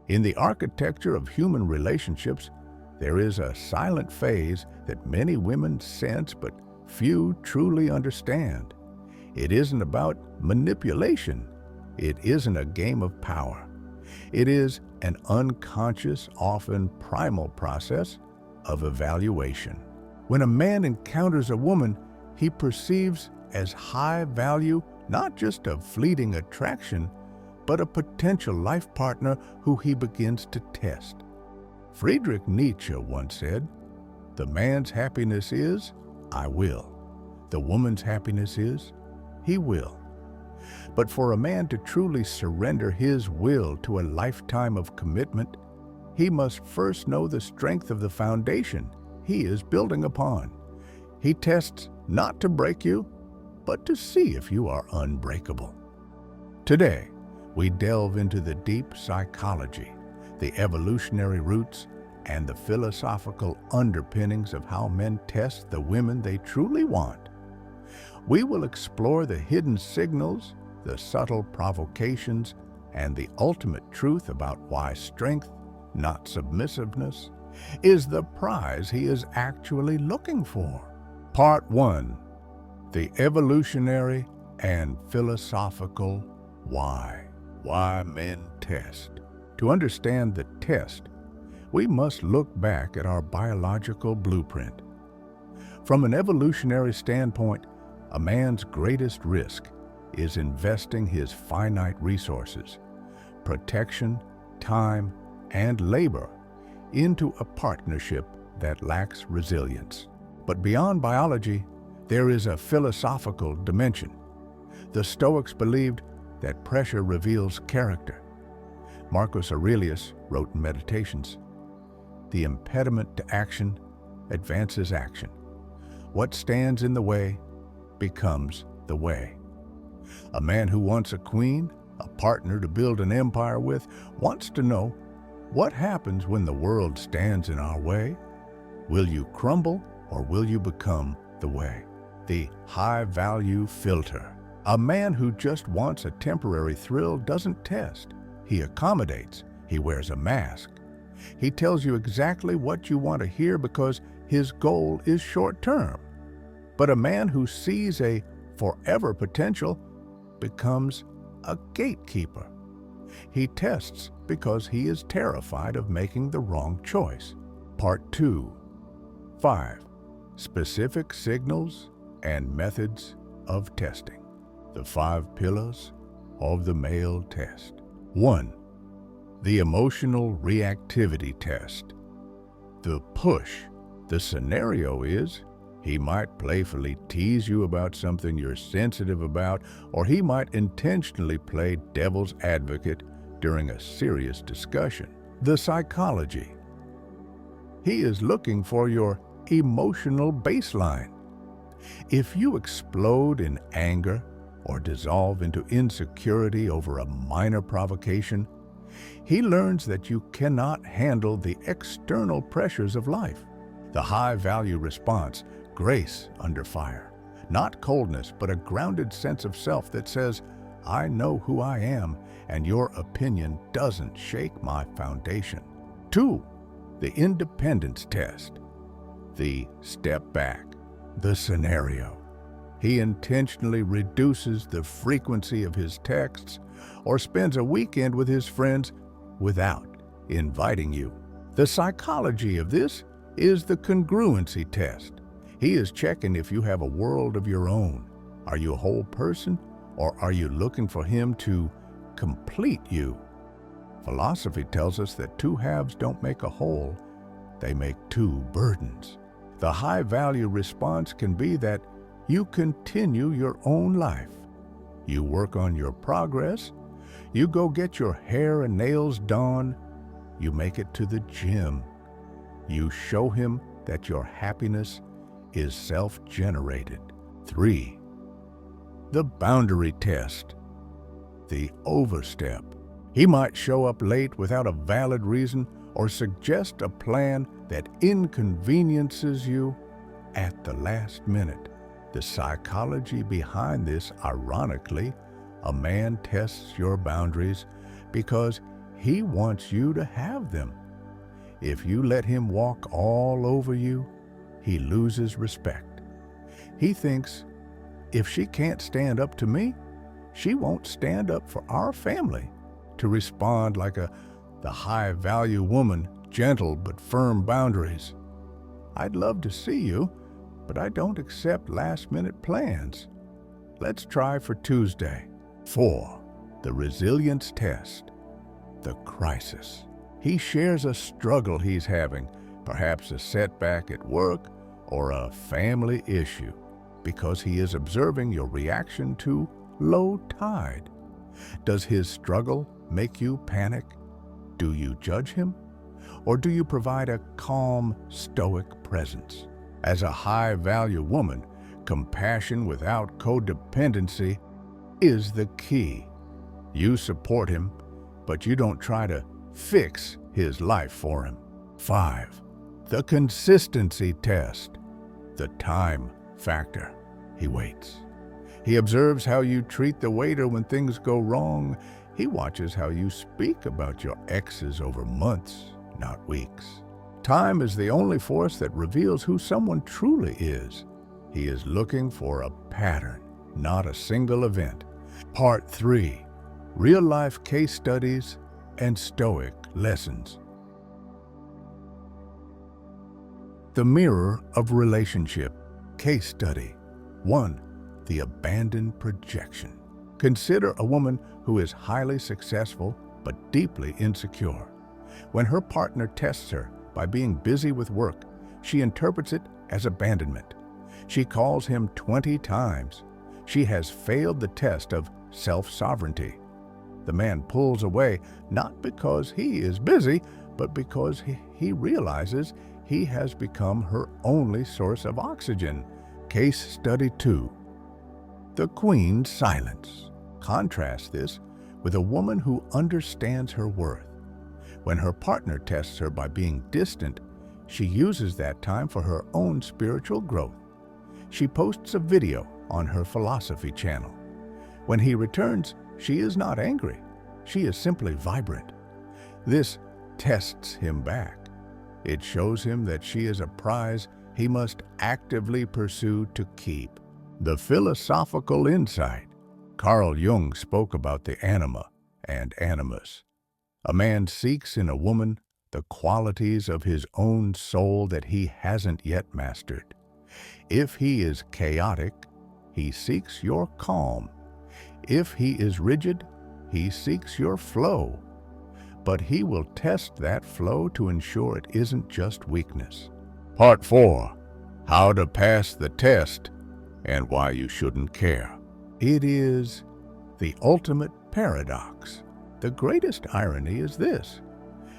In the architecture of human relationships, there is a silent phase that many women sense but few truly understand. It isn't about manipulation. It isn't a game of power. It is an unconscious, often primal process of evaluation. When a man encounters a woman, he perceives as high value not just a fleeting attraction, but a potential life partner who he begins to test. Friedrich Nietzsche once said, "The man's happiness is, I will. The woman's happiness is, he will." But for a man to truly surrender his will to a lifetime of commitment, he must first know the strength of the foundation he is building upon. He tests not to break you, but to see if you are unbreakable. Today, we delve into the deep psychology, the evolutionary roots, and the philosophical underpinnings of how men test the women they truly want. We will explore the hidden signals, the subtle provocations, and the ultimate truth about why strength, not submissiveness, is the prize he is actually looking for. Part 1. The evolutionary and philosophical why. Why men test. To understand the test, we must look back at our biological blueprint. From an evolutionary standpoint, a man's greatest risk is investing his finite resources, protection, time, and labor into a partnership that lacks resilience. But beyond biology, there is a philosophical dimension. The Stoics believed that pressure reveals character. Marcus Aurelius wrote in Meditations, "The impediment to action advances action. What stands in the way becomes the way." A man who wants a queen, a partner to build an empire with, wants to know, what happens when the world stands in our way? Will you crumble or will you become the way? The high-value filter. A man who just wants a temporary thrill doesn't test. He accommodates. He wears a mask. He tells you exactly what you want to hear because his goal is short-term. But a man who sees a forever potential becomes a gatekeeper. He tests because he is terrified of making the wrong choice. Part 2. 5. Specific signals and methods of testing. The 5 pillars of the male test. 1. The emotional reactivity test. The push. The scenario is, he might playfully tease you about something you're sensitive about, or he might intentionally play devil's advocate during a serious discussion. The psychology. He is looking for your emotional baseline. If you explode in anger or dissolve into insecurity over a minor provocation, he learns that you cannot handle the external pressures of life. The high-value response, grace under fire. Not coldness, but a grounded sense of self that says, "I know who I am, and your opinion doesn't shake my foundation." 2. The independence test. The step back. The scenario. He intentionally reduces the frequency of his texts or spends a weekend with his friends without inviting you. The psychology of this is the congruency test. He is checking if you have a world of your own. Are you a whole person, or are you looking for him to complete you? Philosophy tells us that 2 halves don't make a whole, they make 2 burdens. The high-value response can be that you continue your own life. You work on your progress. You go get your hair and nails done. You make it to the gym. You show him that your happiness is self-generated. 3. The boundary test. The overstep. He might show up late without a valid reason or suggest a plan that inconveniences you at the last minute. The psychology behind this, ironically, a man tests your boundaries because He wants you to have them. If you let him walk all over you, he loses respect. He thinks, if she can't stand up to me, she won't stand up for our family. To respond like the high-value woman, gentle but firm boundaries. I'd love to see you, but I don't accept last-minute plans. Let's try for Tuesday. 4. The resilience test. The crisis. He shares a struggle he's having, perhaps a setback at work or a family issue, because he is observing your reaction to low tide. Does his struggle make you panic? Do you judge him? Or do you provide a calm, stoic presence? As a high-value woman, compassion without codependency is the key. You support him, but you don't try to fix his life for him. 5. The consistency test. The time factor. He waits. He observes how you treat the waiter when things go wrong. He watches how you speak about your exes over months, not weeks. Time is the only force that reveals who someone truly is. He is looking for a pattern, not a single event. Part 3. Real-life case studies and Stoic lessons. The mirror of relationship. Case study. 1. The abandoned projection. Consider a woman who is highly successful but deeply insecure. When her partner tests her by being busy with work, she interprets it as abandonment. She calls him 20 times. She has failed the test of self-sovereignty. The man pulls away not because he is busy, but because he realizes he has become her only source of oxygen. Case study 2. The Queen's silence. Contrast this with a woman who understands her worth. When her partner tests her by being distant, she uses that time for her own spiritual growth. She posts a video on her philosophy channel. When he returns, she is not angry. She is simply vibrant. This tests him back. It shows him that she is a prize he must actively pursue to keep. The philosophical insight. Carl Jung spoke about the anima and animus. A man seeks in a woman the qualities of his own soul that he hasn't yet mastered. If he is chaotic, he seeks your calm. If he is rigid, he seeks your flow. But he will test that flow to ensure it isn't just weakness. Part 4. How to pass the test and why you shouldn't care. It is the ultimate paradox. The greatest irony is this: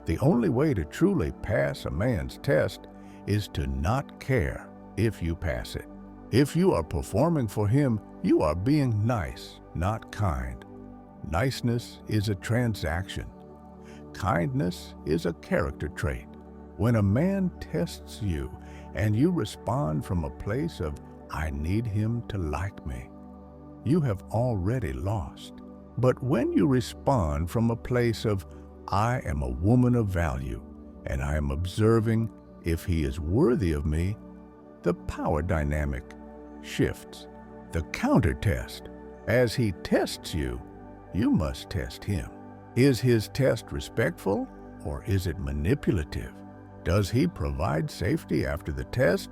the only way to truly pass a man's test is to not care if you pass it. If you are performing for him, you are being nice, not kind. Niceness is a transaction. Kindness is a character trait. When a man tests you and you respond from a place of, I need him to like me, you have already lost. But when you respond from a place of, I am a woman of value, and I am observing if he is worthy of me, the power dynamic shifts. The counter test. As he tests you, you must test him. Is his test respectful or is it manipulative? Does he provide safety after the test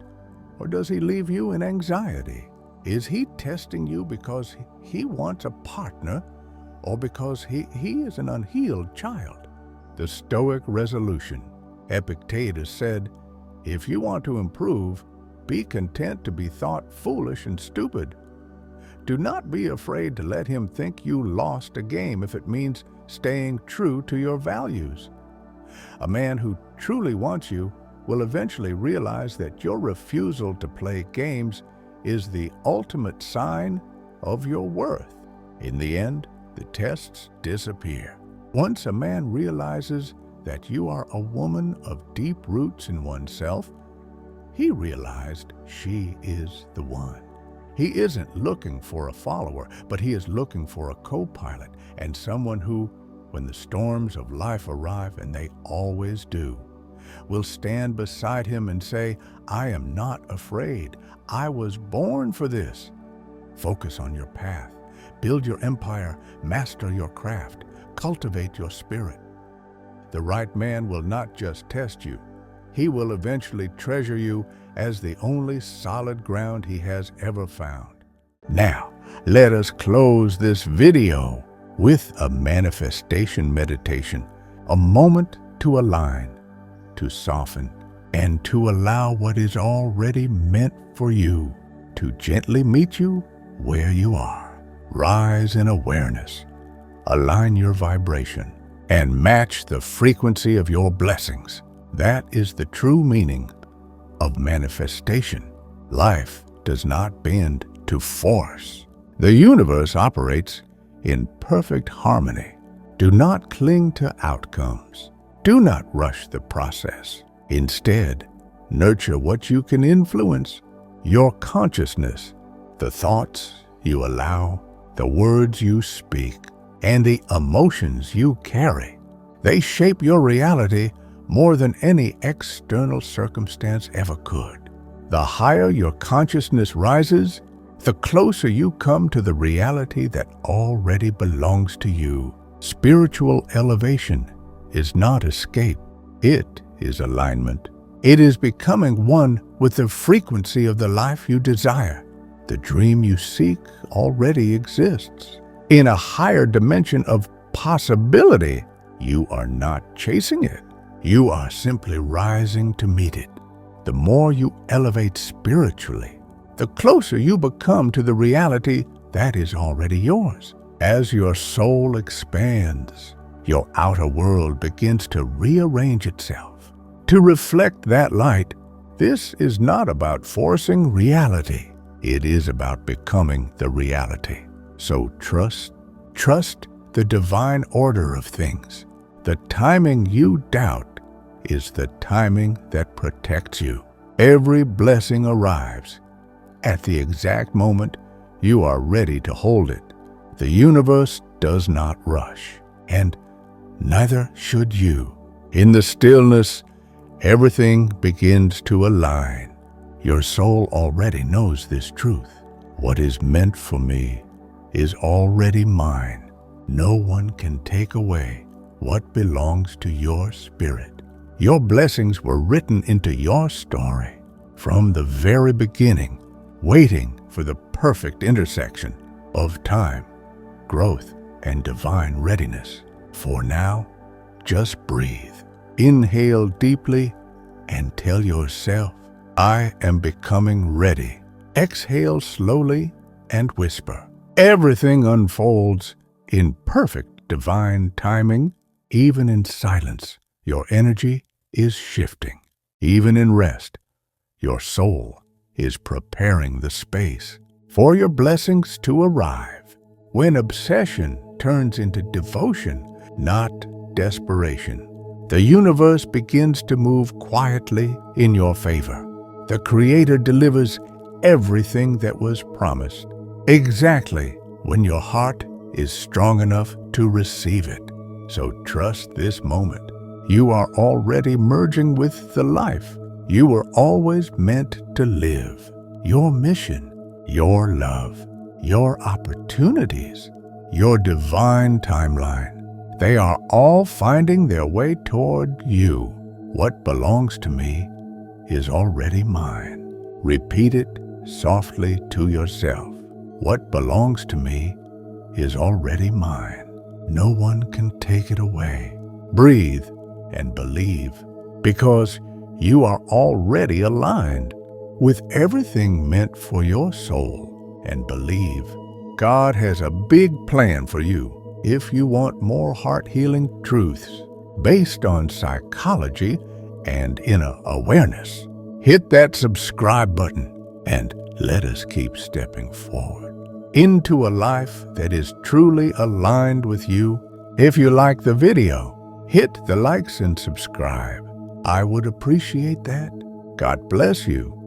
or does he leave you in anxiety? Is he testing you because he wants a partner or because he is an unhealed child? The Stoic resolution. Epictetus said, if you want to improve, be content to be thought foolish and stupid. Do not be afraid to let him think you lost a game if it means staying true to your values. A man who truly wants you will eventually realize that your refusal to play games is the ultimate sign of your worth. In the end, the tests disappear. Once a man realizes that you are a woman of deep roots in oneself, he realized she is the one. He isn't looking for a follower, but he is looking for a co-pilot and someone who When the storms of life arrive, and they always do, we'll stand beside him and say, I am not afraid. I was born for this. Focus on your path. Build your empire. Master your craft. Cultivate your spirit. The right man will not just test you. He will eventually treasure you as the only solid ground he has ever found. Now, let us close this video with a manifestation meditation, a moment to align, to soften, and to allow what is already meant for you to gently meet you where you are. Rise in awareness, align your vibration, and match the frequency of your blessings. That is the true meaning of manifestation. Life does not bend to force. The universe operates in perfect harmony. Do not cling to outcomes. Do not rush the process. Instead, nurture what you can influence, your consciousness, the thoughts you allow, the words you speak, and the emotions you carry. They shape your reality more than any external circumstance ever could. The higher your consciousness rises, the closer you come to the reality that already belongs to you. Spiritual elevation is not escape. It is alignment. It is becoming one with the frequency of the life you desire. The dream you seek already exists. In a higher dimension of possibility, you are not chasing it. You are simply rising to meet it. The more you elevate spiritually, the closer you become to the reality that is already yours. As your soul expands, your outer world begins to rearrange itself to reflect that light. This is not about forcing reality. It is about becoming the reality. So trust the divine order of things. The timing you doubt is the timing that protects you. Every blessing arrives at the exact moment you are ready to hold it. The universe does not rush, and neither should you. In the stillness, everything begins to align. Your soul already knows this truth. What is meant for me is already mine. No one can take away what belongs to your spirit. Your blessings were written into your story from the very beginning, waiting for the perfect intersection of time, growth, and divine readiness. For now, just breathe. Inhale deeply and tell yourself, I am becoming ready. Exhale slowly and whisper. Everything unfolds in perfect divine timing. Even in silence, your energy is shifting. Even in rest, your soul is preparing the space for your blessings to arrive. When obsession turns into devotion, not desperation, the universe begins to move quietly in your favor. The Creator delivers everything that was promised, exactly when your heart is strong enough to receive it. So trust this moment. You are already merging with the life you were always meant to live. Your mission, your love, your opportunities, your divine timeline, they are all finding their way toward you. What belongs to me is already mine. Repeat it softly to yourself. What belongs to me is already mine. No one can take it away. Breathe and believe, because you are already aligned with everything meant for your soul. And believe, God has a big plan for you. If you want more heart-healing truths based on psychology and inner awareness, hit that subscribe button and let us keep stepping forward into a life that is truly aligned with you. If you like the video, hit the likes and subscribe. I would appreciate that. God bless you.